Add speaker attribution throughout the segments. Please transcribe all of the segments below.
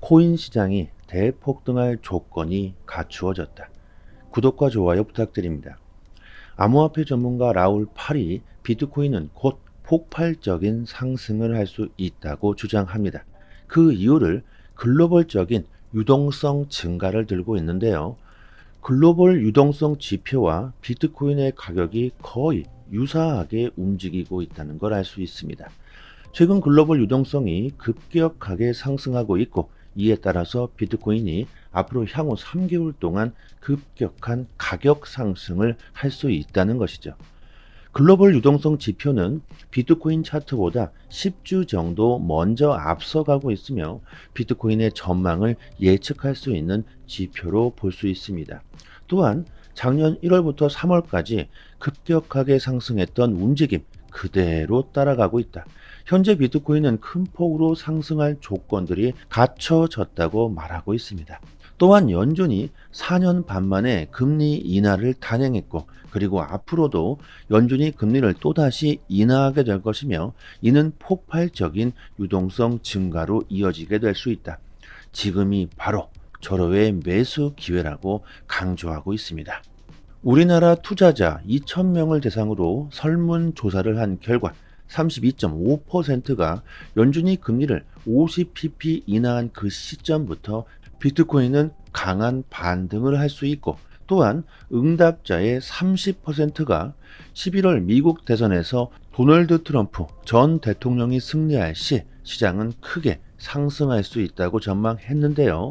Speaker 1: 코인 시장이 대폭등할 조건이 갖추어졌다. 구독과 좋아요 부탁드립니다. 암호화폐 전문가 라울 팔이 비트코인은 곧 폭발적인 상승을 할 수 있다고 주장합니다. 그 이유를 글로벌적인 유동성 증가를 들고 있는데요. 글로벌 유동성 지표와 비트코인의 가격이 거의 유사하게 움직이고 있다는 걸 알 수 있습니다. 최근 글로벌 유동성이 급격하게 상승하고 있고, 이에 따라서 비트코인이 앞으로 향후 3개월 동안 급격한 가격 상승을 할 수 있다는 것이죠. 글로벌 유동성 지표는 비트코인 차트보다 10주 정도 먼저 앞서가고 있으며, 비트코인의 전망을 예측할 수 있는 지표로 볼 수 있습니다. 또한 작년 1월부터 3월까지 급격하게 상승했던 움직임 그대로 따라가고 있다. 현재 비트코인은 큰 폭으로 상승할 조건들이 갖춰졌다고 말하고 있습니다. 또한 연준이 4년 반 만에 금리 인하를 단행했고, 그리고 앞으로도 연준이 금리를 또다시 인하하게 될 것이며, 이는 폭발적인 유동성 증가로 이어지게 될 수 있다. 지금이 바로 절호의 매수 기회라고 강조하고 있습니다. 우리나라 투자자 2,000명을 대상으로 설문조사를 한 결과 32.5%가 연준이 금리를 50pp 인하한 그 시점부터 비트코인은 강한 반등을 할 수 있고, 또한 응답자의 30%가 11월 미국 대선에서 도널드 트럼프 전 대통령이 승리할 시 시장은 크게 상승할 수 있다고 전망했는데요.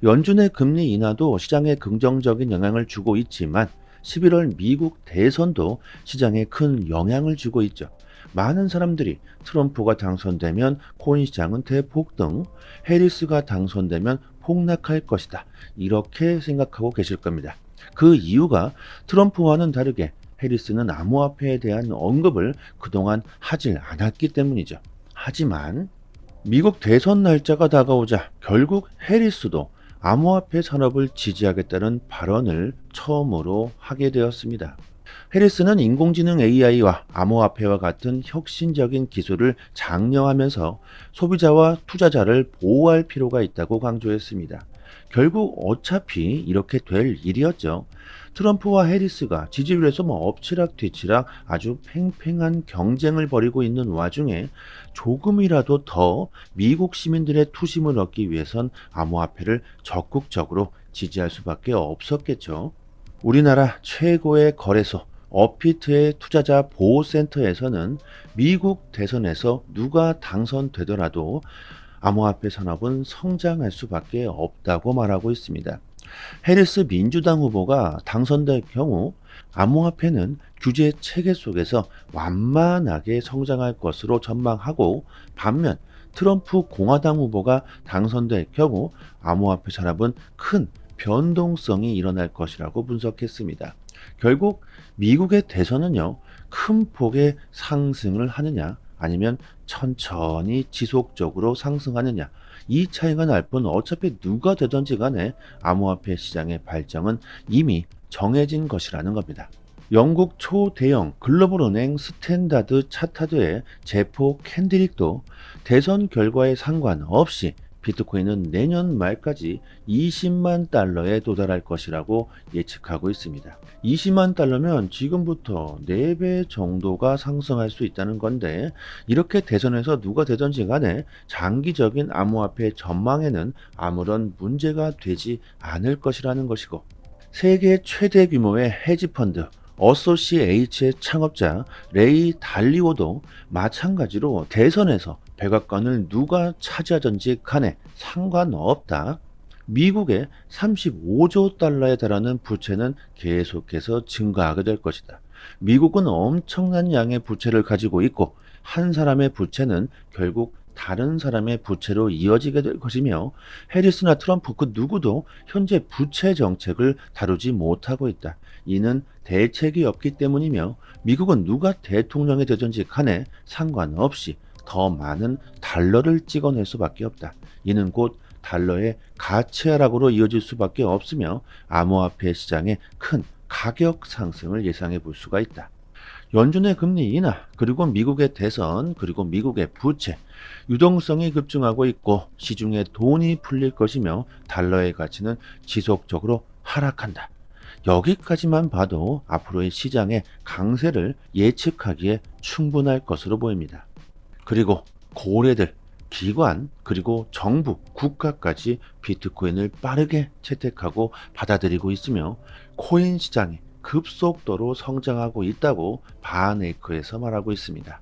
Speaker 1: 연준의 금리 인하도 시장에 긍정적인 영향을 주고 있지만 11월 미국 대선도 시장에 큰 영향을 주고 있죠. 많은 사람들이 트럼프가 당선되면 코인 시장은 대폭등, 해리스가 당선되면 폭락할 것이다, 이렇게 생각하고 계실 겁니다. 그 이유가 트럼프와는 다르게 해리스는 암호화폐에 대한 언급을 그동안 하질 않았기 때문이죠. 하지만 미국 대선 날짜가 다가오자 결국 해리스도 암호화폐 산업을 지지하겠다는 발언을 처음으로 하게 되었습니다. 해리스는 인공지능 AI와 암호화폐와 같은 혁신적인 기술을 장려하면서 소비자와 투자자를 보호할 필요가 있다고 강조했습니다. 결국 어차피 이렇게 될 일이었죠. 트럼프와 해리스가 지지율에서 엎치락뒤치락 아주 팽팽한 경쟁을 벌이고 있는 와중에 조금이라도 더 미국 시민들의 투심을 얻기 위해선 암호화폐를 적극적으로 지지할 수밖에 없었겠죠. 우리나라 최고의 거래소 업비트의 투자자 보호센터에서는 미국 대선에서 누가 당선되더라도 암호화폐 산업은 성장할 수밖에 없다고 말하고 있습니다. 해리스 민주당 후보가 당선될 경우 암호화폐는 규제 체계 속에서 완만하게 성장할 것으로 전망하고, 반면 트럼프 공화당 후보가 당선될 경우 암호화폐 산업은 큰 변동성이 일어날 것이라고 분석했습니다. 결국 미국의 대선은요, 큰 폭의 상승을 하느냐 아니면 천천히 지속적으로 상승하느냐, 이 차이가 날 뿐 어차피 누가 되든지 간에 암호화폐 시장의 발전은 이미 정해진 것이라는 겁니다. 영국 초대형 글로벌 은행 스탠다드 차타드의 제프 캔드릭도 대선 결과에 상관없이 비트코인은 내년 말까지 20만 달러에 도달할 것이라고 예측하고 있습니다. 20만 달러면 지금부터 4배 정도가 상승할 수 있다는 건데, 이렇게 대선에서 누가 되든지 간에 장기적인 암호화폐 전망에는 아무런 문제가 되지 않을 것이라는 것이고, 세계 최대 규모의 헤지펀드 어소시에이츠의 창업자 레이 달리오도 마찬가지로 대선에서 백악관을 누가 차지하든지 간에 상관없다. 미국의 35조 달러에 달하는 부채는 계속해서 증가하게 될 것이다. 미국은 엄청난 양의 부채를 가지고 있고, 한 사람의 부채는 결국 다른 사람의 부채로 이어지게 될 것이며, 해리스나 트럼프 그 누구도 현재 부채 정책을 다루지 못하고 있다. 이는 대책이 없기 때문이며, 미국은 누가 대통령이 되든지 간에 상관없이 더 많은 달러를 찍어낼 수밖에 없다. 이는 곧 달러의 가치 하락으로 이어질 수밖에 없으며, 암호화폐 시장의 큰 가격 상승을 예상해 볼 수가 있다. 연준의 금리 인하, 그리고 미국의 대선, 그리고 미국의 부채, 유동성이 급증하고 있고 시중에 돈이 풀릴 것이며 달러의 가치는 지속적으로 하락한다. 여기까지만 봐도 앞으로의 시장의 강세를 예측하기에 충분할 것으로 보입니다. 그리고 고래들, 기관, 그리고 정부, 국가까지 비트코인을 빠르게 채택하고 받아들이고 있으며 코인 시장이 급속도로 성장하고 있다고 바네이커에서 말하고 있습니다.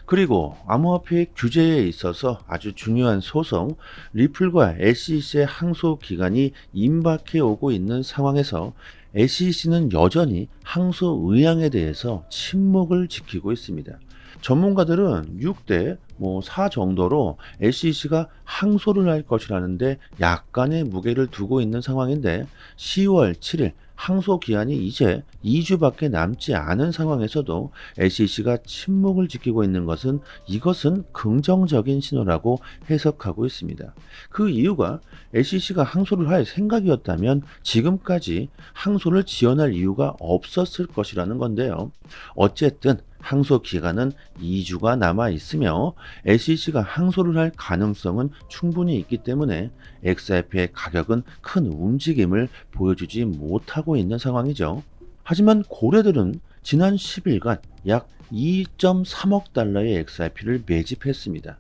Speaker 1: 그리고 암호화폐 규제에 있어서 아주 중요한 소송, 리플과 SEC의 항소 기간이 임박해 오고 있는 상황에서 SEC는 여전히 항소 의향에 대해서 침묵을 지키고 있습니다. 전문가들은 6대 4 정도로 SEC가 항소를 할 것이라는데 약간의 무게를 두고 있는 상황인데 10월 7일 항소 기한이 이제 2주밖에 남지 않은 상황에서도 SEC가 침묵을 지키고 있는 것은 이것은 긍정적인 신호라고 해석하고 있습니다. 그 이유가 SEC가 항소를 할 생각이었다면 지금까지 항소를 지연할 이유가 없었을 것이라는 건데요. 어쨌든 항소 기간은 2주가 남아 있으며 SEC가 항소를 할 가능성은 충분히 있기 때문에 XRP의 가격은 큰 움직임을 보여주지 못하고 있는 상황이죠. 하지만 고래들은 지난 10일간 약 2.3억 달러의 XRP를 매집했습니다.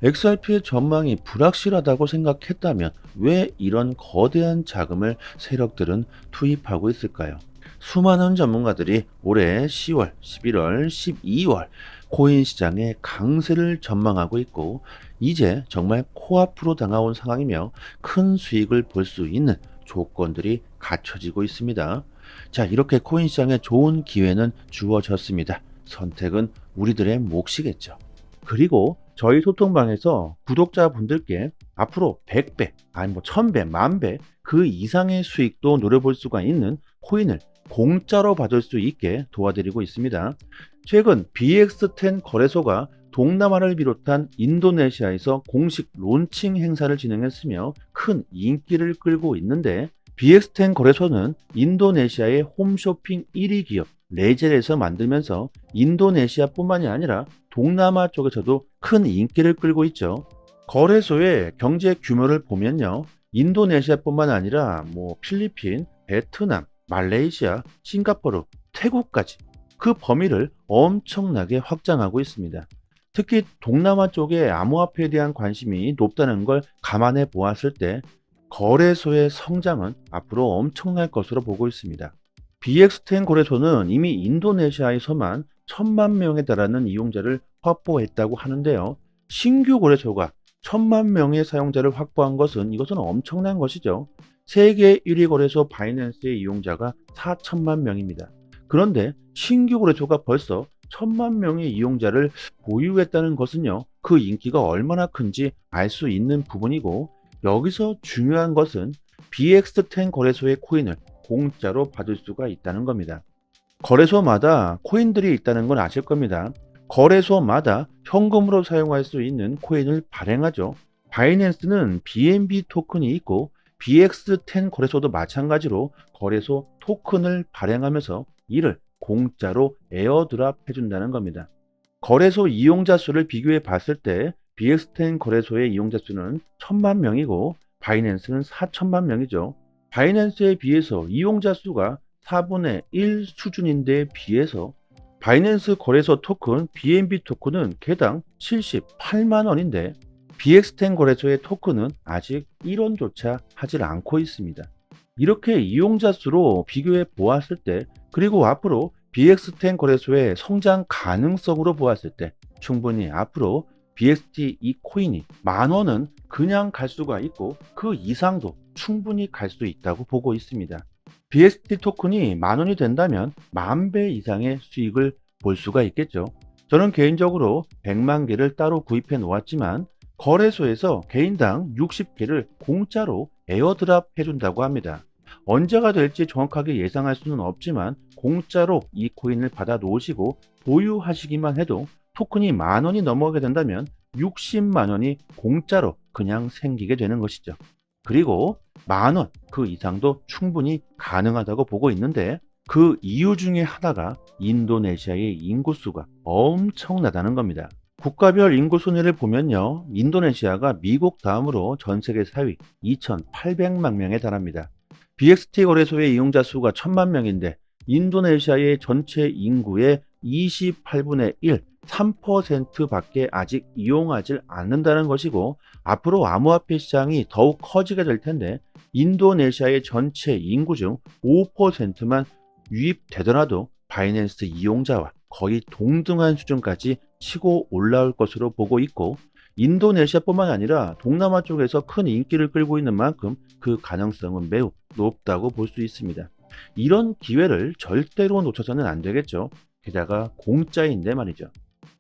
Speaker 1: XRP의 전망이 불확실하다고 생각했다면 왜 이런 거대한 자금을 세력들은 투입하고 있을까요? 수많은 전문가들이 올해 10월, 11월, 12월 코인 시장의 강세를 전망하고 있고 이제 정말 코앞으로 다가온 상황이며 큰 수익을 볼 수 있는 조건들이 갖춰지고 있습니다. 자, 이렇게 코인 시장에 좋은 기회는 주어졌습니다. 선택은 우리들의 몫이겠죠. 그리고 저희 소통방에서 구독자분들께 앞으로 100배, 아니 1000배, 만배 그 이상의 수익도 노려볼 수가 있는 코인을 공짜로 받을 수 있게 도와드리고 있습니다. 최근 BX10 거래소가 동남아를 비롯한 인도네시아에서 공식 론칭 행사를 진행했으며 큰 인기를 끌고 있는데 BX10 거래소는 인도네시아의 홈쇼핑 1위 기업 레젤에서 만들면서 인도네시아뿐만이 아니라 동남아 쪽에서도 큰 인기를 끌고 있죠. 거래소의 경제 규모를 보면요. 인도네시아뿐만 아니라 필리핀, 베트남, 말레이시아, 싱가포르, 태국까지 그 범위를 엄청나게 확장하고 있습니다. 특히 동남아 쪽에 암호화폐에 대한 관심이 높다는 걸 감안해 보았을 때 거래소의 성장은 앞으로 엄청날 것으로 보고 있습니다. BX10 거래소는 이미 인도네시아에서만 1000만 명에 달하는 이용자를 확보했다고 하는데요. 신규 거래소가 1000만 명의 사용자를 확보한 것은 이것은 엄청난 것이죠. 세계 1위 거래소 바이낸스의 이용자가 4천만 명입니다. 그런데 신규 거래소가 벌써 1000만 명의 이용자를 보유했다는 것은요, 그 인기가 얼마나 큰지 알 수 있는 부분이고, 여기서 중요한 것은 BX10 거래소의 코인을 공짜로 받을 수가 있다는 겁니다. 거래소마다 코인들이 있다는 건 아실 겁니다. 거래소마다 현금으로 사용할 수 있는 코인을 발행하죠. 바이낸스는 BNB 토큰이 있고 BX10 거래소도 마찬가지로 거래소 토큰을 발행하면서 이를 공짜로 에어드랍 해준다는 겁니다. 거래소 이용자 수를 비교해 봤을 때 BX10 거래소의 이용자 수는 1000만 명이고 바이낸스는 4천만 명이죠. 바이낸스에 비해서 이용자 수가 4분의 1 수준인데 비해서 바이낸스 거래소 토큰 BNB 토큰은 개당 78만 원인데 BX10 거래소의 토큰은 아직 1원조차 하질 않고 있습니다. 이렇게 이용자 수로 비교해 보았을 때 그리고 앞으로 BX10 거래소의 성장 가능성으로 보았을 때 충분히 앞으로 BXT 이 코인이 10,000원은 그냥 갈 수가 있고 그 이상도 충분히 갈 수 있다고 보고 있습니다. BXT 토큰이 10,000원이 된다면 10,000배 이상의 수익을 볼 수가 있겠죠. 저는 개인적으로 100만 개를 따로 구입해 놓았지만 거래소에서 개인당 60개를 공짜로 에어드랍 해준다고 합니다. 언제가 될지 정확하게 예상할 수는 없지만 공짜로 이 코인을 받아 놓으시고 보유하시기만 해도 토큰이 10,000원이 넘어가게 된다면 60만 원이 공짜로 그냥 생기게 되는 것이죠. 그리고 10,000원 그 이상도 충분히 가능하다고 보고 있는데 그 이유 중에 하나가 인도네시아의 인구수가 엄청나다는 겁니다. 국가별 인구 순위를 보면요, 인도네시아가 미국 다음으로 전 세계 4위 2,800만 명에 달합니다. BXT 거래소의 이용자 수가 1,000만 명인데 인도네시아의 전체 인구의 28분의 1, 3%밖에 아직 이용하지 않는다는 것이고, 앞으로 암호화폐 시장이 더욱 커지게 될 텐데 인도네시아의 전체 인구 중 5%만 유입되더라도 바이낸스 이용자와 거의 동등한 수준까지 치고 올라올 것으로 보고 있고, 인도네시아뿐만 아니라 동남아 쪽에서 큰 인기를 끌고 있는 만큼 그 가능성은 매우 높다고 볼 수 있습니다. 이런 기회를 절대로 놓쳐서는 안 되겠죠. 게다가 공짜인데 말이죠.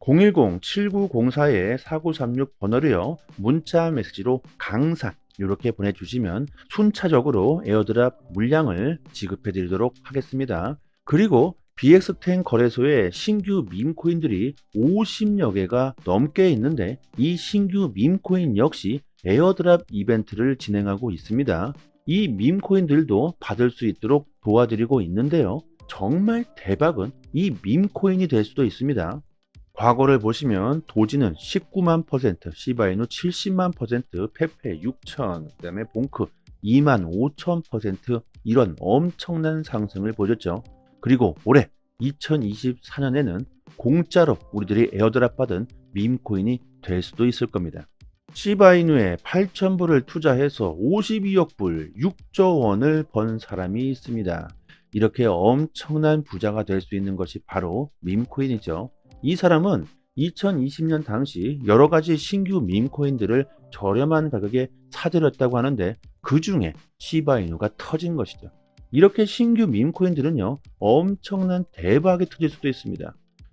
Speaker 1: 010-7904-4936 번호로요, 문자 메시지로 강산 이렇게 보내주시면 순차적으로 에어드랍 물량을 지급해 드리도록 하겠습니다. 그리고 BX10 거래소에 신규 밈코인들이 50여 개가 넘게 있는데 이 신규 밈코인 역시 에어드랍 이벤트를 진행하고 있습니다. 이 밈코인들도 받을 수 있도록 도와드리고 있는데요. 정말 대박은 이 밈코인이 될 수도 있습니다. 과거를 보시면 도지는 19만 %, 시바이누 70만 %, 페페 6천, 그 다음에 봉크 2만 5천 % 이런 엄청난 상승을 보였죠. 그리고 올해 2024년에는 공짜로 우리들이 에어드랍 받은 밈코인이 될 수도 있을 겁니다. 시바이누에 8,000불을 투자해서 52억 불, 6조 원을 번 사람이 있습니다. 이렇게 엄청난 부자가 될 수 있는 것이 바로 밈코인이죠. 이 사람은 2020년 당시 여러 가지 신규 밈코인들을 저렴한 가격에 사들였다고 하는데 그 중에 시바이누가 터진 것이죠. 이렇게 신규 밈코인들은요, 엄청난 대박이 터질 수도 있습니다.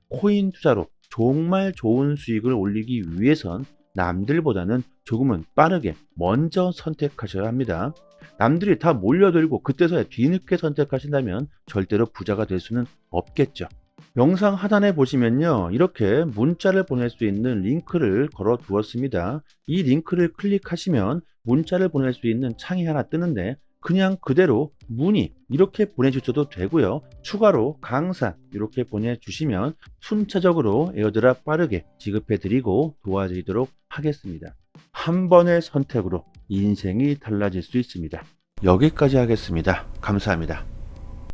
Speaker 1: 코인 투자로 정말 좋은 수익을 올리기 위해선 남들보다는 조금은 빠르게 먼저 선택하셔야 합니다. 남들이 다 몰려들고 그때서야 뒤늦게 선택하신다면 절대로 부자가 될 수는 없겠죠. 영상 하단에 보시면요, 이렇게 문자를 보낼 수 있는 링크를 걸어 두었습니다. 이 링크를 클릭하시면 문자를 보낼 수 있는 창이 하나 뜨는데 그냥 그대로 문의 이렇게 보내주셔도 되고요. 추가로 강산 이렇게 보내주시면 순차적으로 에어드랍 빠르게 지급해 드리고 도와드리도록 하겠습니다. 한 번의 선택으로 인생이 달라질 수 있습니다. 여기까지 하겠습니다. 감사합니다.